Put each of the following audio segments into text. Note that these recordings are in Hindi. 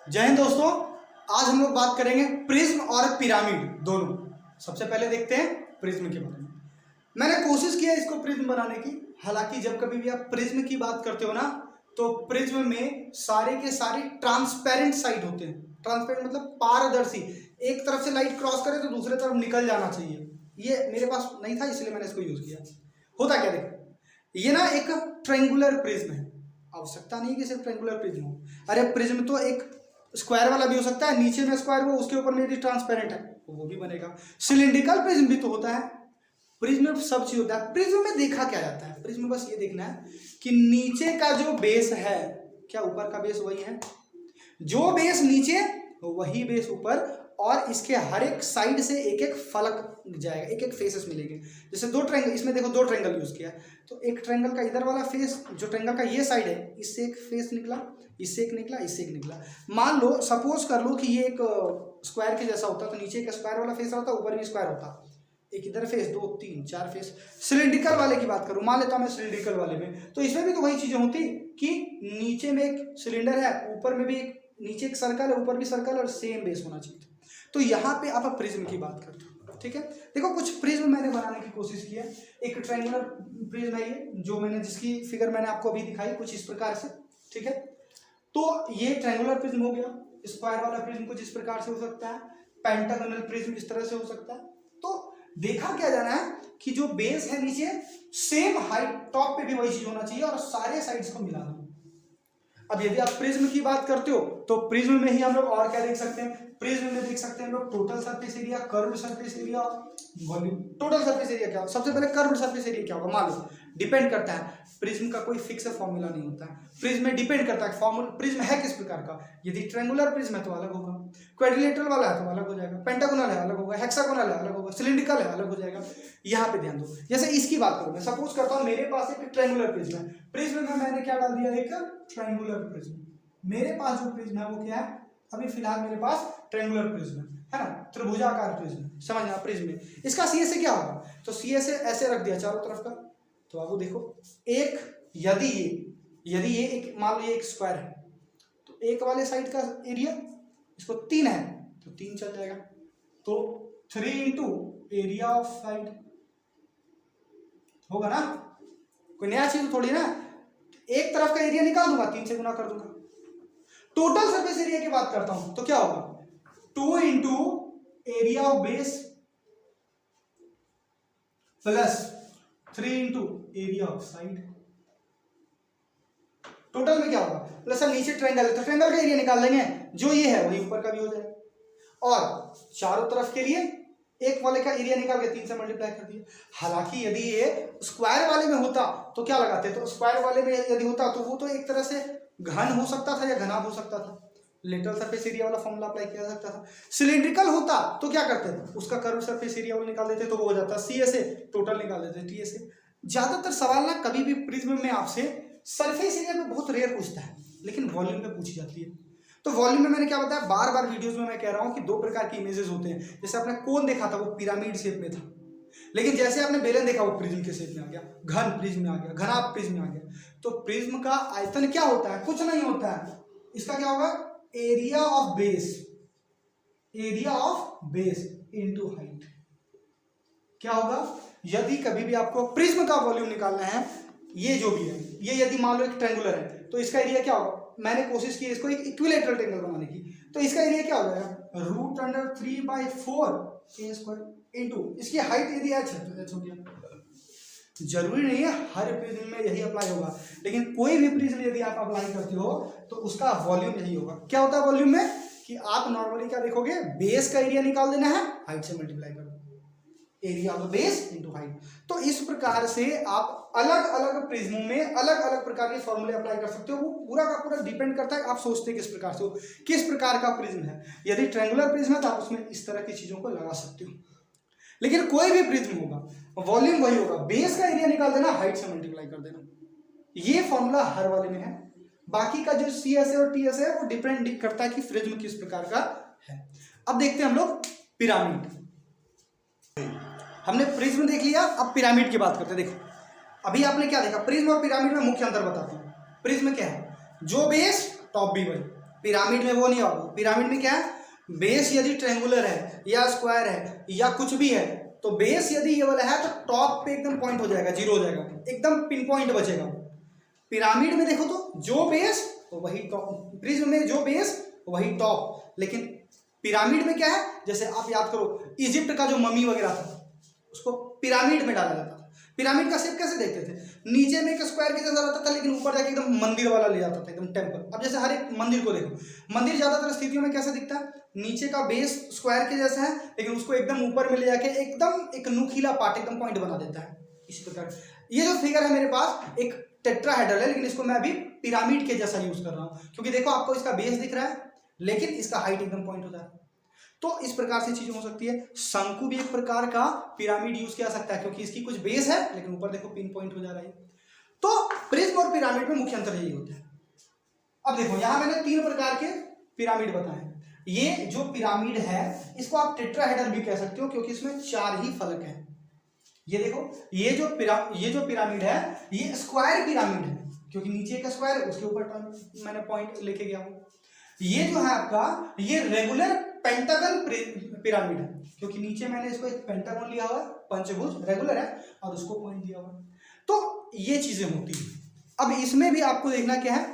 जय हिंद दोस्तों। आज हम लोग बात करेंगे प्रिज्म और पिरामिड दोनों। सबसे पहले देखते हैं प्रिज्म के बारे में। मैंने कोशिश किया इसको प्रिज्म बनाने की। हालांकि जब कभी भी आप प्रिज्म की बात करते हो ना, तो प्रिज्म में सारे के सारे ट्रांसपेरेंट साइड होते हैं। ट्रांसपेरेंट मतलब पारदर्शी, एक तरफ से लाइट क्रॉस करे तो दूसरे तरफ निकल जाना चाहिए। ये मेरे पास नहीं था, इसलिए मैंने इसको यूज किया। होता क्या, देखो ये ना एक ट्रायंगुलर प्रिज्म है। आवश्यकता नहीं कि सिर्फ ट्रायंगुलर प्रिज्म हो। अरे प्रिज्म तो एक स्क्वायर वाला भी हो सकता है, नीचे में स्क्वायर हो उसके ऊपर में यदि ट्रांसपेरेंट है तो वो भी बनेगा। सिलिंड्रिकल प्रिज्म भी तो होता है। प्रिज्म में सब चीज होता है। प्रिज्म में देखा क्या जाता है, प्रिज्म में बस ये देखना है कि नीचे का जो बेस है, क्या ऊपर का बेस वही है, जो बेस नीचे वही बेस ऊपर, और इसके हर एक साइड से एक एक फलक जाएगा, एक एक फेसेस मिलेंगे। जैसे दो ट्रायंगल, इसमें देखो दो ट्रायंगल यूज किया है, तो एक ट्रायंगल का इधर वाला फेस, जो ट्रायंगल का ये साइड है, इससे एक फेस निकला, इससे एक निकला, इससे एक निकला। मान लो, सपोज कर लो कि ये एक स्क्वायर के जैसा होता, तो नीचे एक स्क्वायर वाला फेस होता, ऊपर भी स्क्वायर होता, एक इधर फेस, दो तीन चार फेस। सिलिंड्रिकल वाले की बात करूं, मान लेता हूं मैं सिलिंड्रिकल वाले में, तो इसमें भी तो वही चीजें होती कि नीचे में एक सिलेंडर है, ऊपर में भी एक, नीचे एक सर्कल है, ऊपर भी सर्कल, और सेम बेस होना चाहिए। तो यहाँ पे आप प्रिज्म की बात करते हो, ठीक है। देखो कुछ प्रिज्म मैंने बनाने की कोशिश की है। एक ट्रायंगुलर प्रिज्म है ये, जो मैंने जिसकी फिगर मैंने आपको अभी दिखाई कुछ इस प्रकार से, ठीक है। तो ये ट्रायंगुलर प्रिज्म हो गया। स्क्वायर वाला प्रिज्म कुछ इस प्रकार से हो सकता है, पेंटागोनल प्रिज्म इस तरह से हो सकता है। तो देखा क्या जाना है कि जो बेस है नीचे, सेम हाइट टॉप पे भी वही चीज होना चाहिए, और सारे साइड्स को मिला दो। अब यदि आप प्रिज्म की बात करते हो तो प्रिज्म में ही हम लोग और क्या देख सकते हैं, प्रिज्म में देख सकते हैं हम लोग total surface area, curved surface area, volume. Total surface area क्या होगा, सबसे पहले कर्व्ड सरफेस एरिया क्या होगा, मान लो डिपेंड करता है। प्रिज्म का कोई फिक्स फॉर्मूला नहीं होता है, प्रिज्म में डिपेंड करता है फॉर्मूला, प्रिज्म है किस प्रकार का। यदि ट्रायंगुलर प्रिज्म है तो अलग होगा, क्वाड्रिलेटरल वाला है तो अलग हो जाएगा, पेंटागोनल है अलग होगा, हेक्सागोनल है अलग होगा, सिलिंड्रिकल है अलग हो जाएगा। यहाँ पे ध्यान दो। जैसे इसकी बात करूं, मैं सपोज करता हूं मेरे पास एक ट्रायंगुलर प्रिज्म है, प्रिज्म में मैंने क्या डाल दिया, एक ट्रायंगुलर प्रिज्म। मेरे पास जो प्रिज्म है वो क्या है, अभी फिलहाल मेरे पास ट्रायंगुलर प्रिज्म है ना, त्रिभुजाकार प्रिज्म, समझना प्रिज्म में। इसका सीए से क्या होगा, तो सीए से ऐसे रख दिया चारों तरफ का। तो अब देखो, एक यदि ये एक, मान लो ये एक स्क्वायर है, तो एक वाले साइड का एरिया, इसको 3 है तो 3 चल जाएगा, तो 3 इंटू एरिया ऑफ साइड होगा ना। कोई नया चीज थोड़ी ना, एक तरफ का एरिया निकाल दूंगा, 3 से गुना कर दूंगा। टोटल सरफेस एरिया की बात करता हूं तो क्या होगा, 2 into area of base plus 3 into area of side. Total में क्या होगा, प्लस अब नीचे ट्रायंगल है तो ट्रायंगल का एरिया निकाल लेंगे, जो ये है वही ऊपर का भी हो जाए, और चारों तरफ के लिए एक वाले का एरिया निकाल के 3 से मल्टीप्लाई कर दिया। हालांकि यदि ये स्क्वायर वाले में होता तो क्या लगाते, तो स्क्वायर वाले में यदि होता तो वो तो एक तरह से घन हो सकता था या घना हो सकता था, लेटरल सरफेस एरिया वाला फॉर्मूला अप्लाई किया जा सकता था। सिलिंड्रिकल होता तो क्या करते थे, उसका कर्व सरफेस एरिया वाला निकाल देते तो वो हो जाता सीए से, टोटल निकाल देते टीए से। ज्यादातर सवाल ना कभी भी प्रिज्म में आपसे सरफेस एरिया में बहुत रेयर पूछता है, लेकिन वॉल्यूम में पूछी जाती है। तो वॉल्यूम में मैंने क्या बताया, बार बार वीडियोस में मैं कह रहा हूं कि 2 प्रकार की इमेजेस होते हैं। जैसे आपने कोन देखा था वो पिरामिड शेप में था, लेकिन जैसे आपने बेलन देखा वो प्रिज्म के शेप में आ गया, घन प्रिज्म में आ गया, घना प्रिज्म में आ गया। तो प्रिज्म का आयतन क्या होता है, कुछ नहीं होता है, इसका क्या होगा, area of base, area of base into height. क्या होगा, यदि कभी भी आपको प्रिज्म का वॉल्यूम निकालना है, ये जो भी है, ये यदि मान लो एक ट्रायंगुलर है तो इसका एरिया क्या होगा, मैंने कोशिश की इसको एक इक्विलेटरल ट्रायंगल बनाने की, तो इसका एरिया क्या हो जाएगा, √3/4 a स्क्वायर इनटू इसकी हाइट यदि h है तो h हो गया। जरूरी नहीं है हर प्रिज्म में यही अप्लाई होगा, लेकिन कोई भी प्रिज्म यदि आप अप्लाई करते हो तो उसका वॉल्यूम यही होगा। क्या होता है वॉल्यूम में, कि आप नॉर्मली क्या देखोगे, बेस का एरिया निकाल देना है, हाइट से मल्टीप्लाई करो, area of the base into height. तो इस प्रकार से आप अलग अलग प्रिज्मों में अलग अलग प्रकार के फॉर्मूले अप्लाई कर सकते हो। वो पूरा का पूरा डिपेंड करता है आप सोचते किस प्रकार से हो, किस प्रकार का प्रिज्म है। यदि ट्रायंगुलर प्रिज्म है तो आप उसमें इस तरह की चीजों को लगा सकते हो, लेकिन कोई भी प्रिज्म होगा वॉल्यूम वही होगा, बेस का एरिया निकाल देना, हाइट से मल्टीप्लाई कर देना। ये फॉर्मूला हर वाले में है। बाकी का जो सी एस और टी एस है वो डिपेंड करता है कि प्रिज्म किस प्रकार का है। अब देखते हैं हम लोग पिरामिड। हमने प्रिज्म देख लिया, अब पिरामिड की बात करते हैं। देखो अभी आपने क्या देखा, प्रिज्म और पिरामिड में मुख्य अंतर बताते हैं। प्रिज्म क्या है, जो बेस टॉप भी वही, पिरामिड में वो नहीं होगा। पिरामिड में क्या है, बेस यदि ट्रायंगुलर है या स्क्वायर है या कुछ भी है, तो बेस यदि ये वाला है तो टॉप पे एकदम पॉइंट हो जाएगा, जीरो हो जाएगा, एकदम पिन पॉइंट बचेगा। पिरामिड में देखो तो जो बेस वही टॉप, प्रिज्म में जो बेस वही टॉप। लेकिन पिरामिड में क्या है, जैसे आप याद करो इजिप्ट का जो मम्मी वगैरह था उसको पिरामिड में डाला जाता था। पिरामिड का शेप कैसे देखते थे, नीचे में एक स्क्वायर के जैसा रहता था, लेकिन ऊपर जाके एकदम मंदिर वाला ले जाता था, एकदम टेम्पल। अब जैसे हर एक मंदिर को देखो, मंदिर ज्यादातर स्थितियों में कैसे दिखता है, नीचे का बेस स्क्वायर के जैसा है, लेकिन उसको एकदम ऊपर में ले जाके एकदम एक नुकीला पार्ट, एकदम पॉइंट बना देता है। इसी प्रकार ये जो फिगर है मेरे पास एक टेट्राहेड्रल है, लेकिन इसको मैं अभी पिरामिड के जैसा यूज कर रहा हूँ, क्योंकि देखो आपको इसका बेस दिख रहा है लेकिन इसका हाइट एकदम पॉइंट होता है। तो इस प्रकार से चीजें हो सकती है। शंकु भी एक प्रकार का पिरामिड यूज किया सकता है, क्योंकि इसकी कुछ बेस है लेकिन ऊपर देखो पिन पॉइंट हो जा रहा है। तो प्रिज्म और पिरामिड में मुख्य अंतर यही होता है। अब देखो यहां मैंने 3 प्रकार के पिरामिड बताए। ये जो पिरामिड है इसको आप टेट्राहेड्रल भी कह सकते हो, क्योंकि इसमें 4 ही फलक है। ये देखो ये जो पिरामिड है ये स्क्वायर पिरामिड है, क्योंकि नीचे का स्क्वायर है उसके ऊपर मैंने पॉइंट लेके गया हूं। ये जो है आपका ये रेगुलर पेंटागन पिरामिड है, क्योंकि नीचे मैंने इसको एक पेंटागन लिया हुआ है, पंचभुज रेगुलर है, और उसको पॉइंट दिया हुआ है। तो ये चीजें होती है। अब इसमें भी आपको देखना क्या है,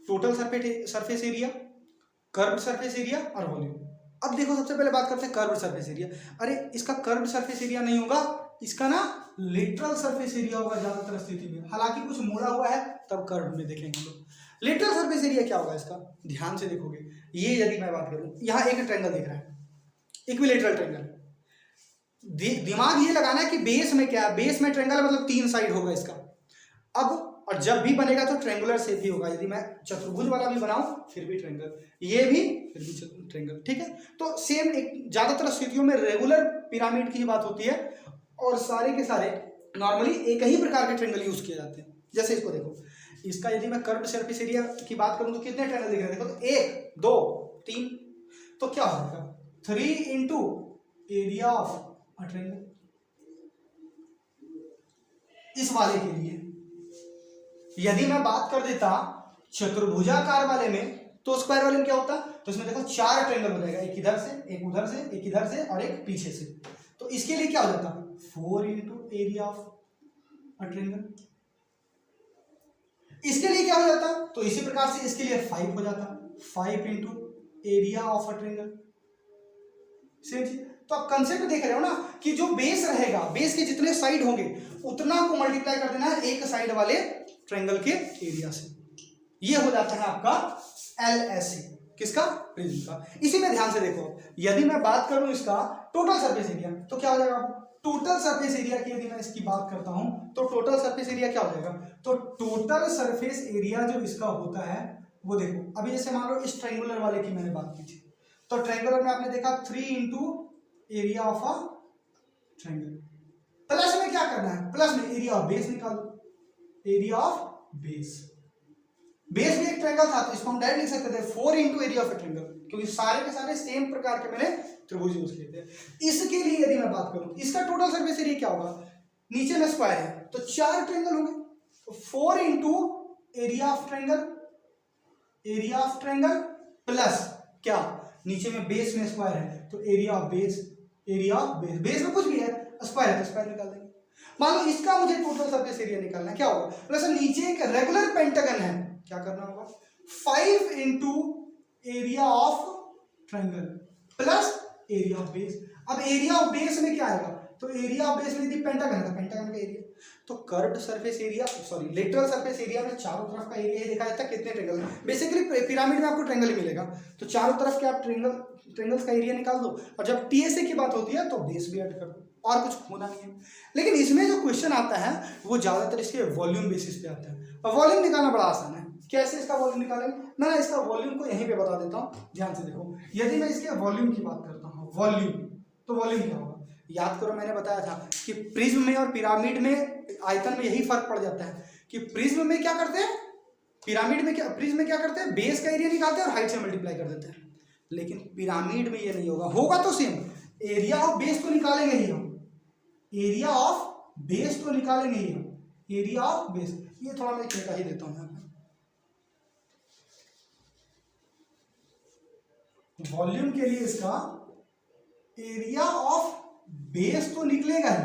total surface area, curved surface area और वॉल्यूम। अब देखो सबसे पहले बात करते हैं कर्व्ड सरफेस एरिया। अरे इसका कर्व्ड सरफेस एरिया नहीं होगा, इसका ना लेटरल सरफेस एरिया होगा ज्यादातर स्थिति में, हालांकि कुछ मुड़ा हुआ है तब कर्व में देखेंगे लोग। लेटरल सरफेस एरिया क्या होगा इसका, ध्यान से देखोगे। ये यदि मैं बात करूं, यहाँ एक ट्रायंगल दिख रहा है, इक्विलेटरल ट्रायंगल। दिमाग ये लगाना है कि बेस में क्या है, बेस में ट्रायंगल मतलब 3 साइड होगा इसका। अब और जब भी बनेगा तो ट्रायंगुलर शेप ही होगा। यदि मैं चतुर्भुज वाला भी बनाऊं फिर भी ट्रायंगल, ये भी फिर भी ट्रायंगल, ठीक है। तो सेम एक ज्यादातर स्थितियों में रेगुलर पिरामिड की बात होती है, और सारे के सारे नॉर्मली एक ही प्रकार के ट्रायंगल यूज किए जाते हैं। जैसे इसको देखो, इसका यदि मैं कर्व्ड सरफेस एरिया की बात करूं तो कितने ट्रायंगल दिख रहे हैं, देखो तो 1 2 3, तो क्या हो जाएगा 3 into area of a triangle. इस वाले के लिए यदि मैं बात कर देता चतुर्भुजाकार वाले में, तो स्क्वायर वाले में क्या होता, तो इसमें देखो 4 ट्रायंगल हो जाएगा, एक इधर से, एक उधर से, एक इधर से और एक पीछे से। तो इसके लिए क्या हो जाता 4 into area of a triangle. इसके लिए क्या हो जाता, तो इसी प्रकार से इसके लिए 5 हो जाता, 5 into area of a triangle. Same चीज। तो आप कंसेप्ट देख रहे हो ना कि जो बेस रहेगा, बेस के जितने साइड होंगे उतना को मल्टीप्लाई कर देना है एक साइड वाले ट्रायंगल के एरिया से। ये हो जाता है आपका LSA, किसका, प्रिज्म का। इसी में ध्यान से देखो, यदि मैं बात करूं इसका टोटल सरफेस एरिया, तो क्या हो जाएगा, टोटल सरफेस एरिया की यदि मैं इसकी बात करता हूं तो टोटल सरफेस एरिया क्या हो जाएगा, तो टोटल सरफेस एरिया जो इसका होता है वो देखो, अभी जैसे मान लो इस ट्रायंगुलर वाले की मैंने बात की थी, तो ट्रायंगुलर में आपने देखा 3 into area of a triangle. Plus में क्या करना है, प्लस में एरिया ऑफ बेस निकाल दो, एरिया ऑफ बेस। बेस भी एक ट्रायंगल था तो इसको हम डायरेक्ट लिख सकते थे 4 into area of A triangle, क्योंकि सारे के सारे सेम प्रकार के मैंने त्रिभुज यूज किए थे। इसके लिए यदि मैं बात करूं, इसका टोटल सरफेस एरिया क्या होगा, नीचे में स्क्वायर है तो 4 ट्रायंगल होंगे, तो 4 into area of triangle, area of triangle plus क्या, नीचे में बेस में स्क्वायर है तो area of base, area of base, base में कुछ भी है स्क्वायर है तो स्क्वायर निकाल देंगे। मान लो इसका मुझे टोटल सरफेस एरिया निकालना है, क्या होगा, प्लस नीचे एक रेगुलर पेंटागन है, क्या करना होगा 5 into area of triangle plus area of base. अब एरिया ऑफ बेस में क्या आएगा, तो एरिया ऑफ बेस में यदि पेंटागन है तो पेंटागन का एरिया, तो curved surface area, sorry lateral surface area में चारों तरफ का एरिया देखा जाता है कितने ट्रायंगल है। बेसिकली पिरामिड में आपको ट्रायंगल ही मिलेगा, तो चारों तरफ के आप ट्रायंगल्स का एरिया निकाल दो, और जब TSA की बात होती है तो बेस भी ऐड कर दो, और कुछ होना नहीं है। लेकिन इसमें जो क्वेश्चन आता है वो ज्यादातर इसके वॉल्यूम बेसिस पे आता है, और वॉल्यूम निकालना बड़ा आसान है। कैसे इसका वॉल्यूम निकालेंगे, मैं इसका वॉल्यूम को यहीं पे बता देता हूँ, ध्यान से देखो। यदि मैं इसके वॉल्यूम की बात करता हूँ, वॉल्यूम, तो वॉल्यूम क्या होगा, याद करो मैंने बताया था कि प्रिज्म में और पिरामिड में आयतन में यही फर्क पड़ जाता है कि प्रिज्म में क्या करते हैं, पिरामिड में क्या, प्रिज्म में क्या करते हैं, बेस का एरिया निकालते हैं और हाइट से मल्टीप्लाई कर देते हैं। लेकिन पिरामिड में ये नहीं होगा, होगा तो सेम, एरिया ऑफ बेस तो निकालेंगे ही हम, एरिया ऑफ बेस तो निकालेंगे ही हम, एरिया ऑफ बेस। ये थोड़ा मैं क्या ही देता हूँ यहाँ पर, वॉल्यूम के लिए इसका एरिया ऑफ बेस तो निकलेगा ही,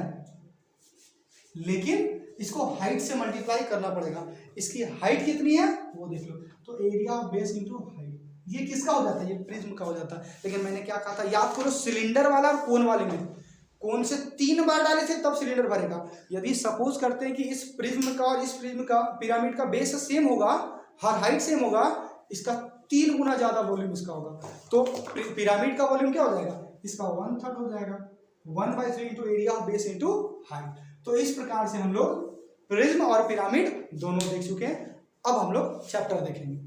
लेकिन इसको हाइट से मल्टीप्लाई करना पड़ेगा। इसकी हाइट कितनी है वो देख लो, तो area of base into height, ये किसका हो जाता है, ये प्रिज्म का हो जाता है। लेकिन मैंने क्या कहा था, याद करो, सिलेंडर वाला और कोन वाले में कोन से 3 बार डाले थे तब सिलेंडर भरेगा। यदि सपोज करते हैं कि इस प्रिज्म का और इस प्रिज्म का, पिरामिड का बेस सेम होगा, हर हाइट सेम होगा, इसका 3 गुना ज्यादा वॉल्यूम इसका होगा, तो पिरामिड का वॉल्यूम क्या हो जाएगा, इसका 1/3 हो जाएगा। 1/3 into area of base into height. तो इस प्रकार से हम लोग प्रिज्म और पिरामिड दोनों देख चुके हैं। अब हम लोग चैप्टर देखेंगे।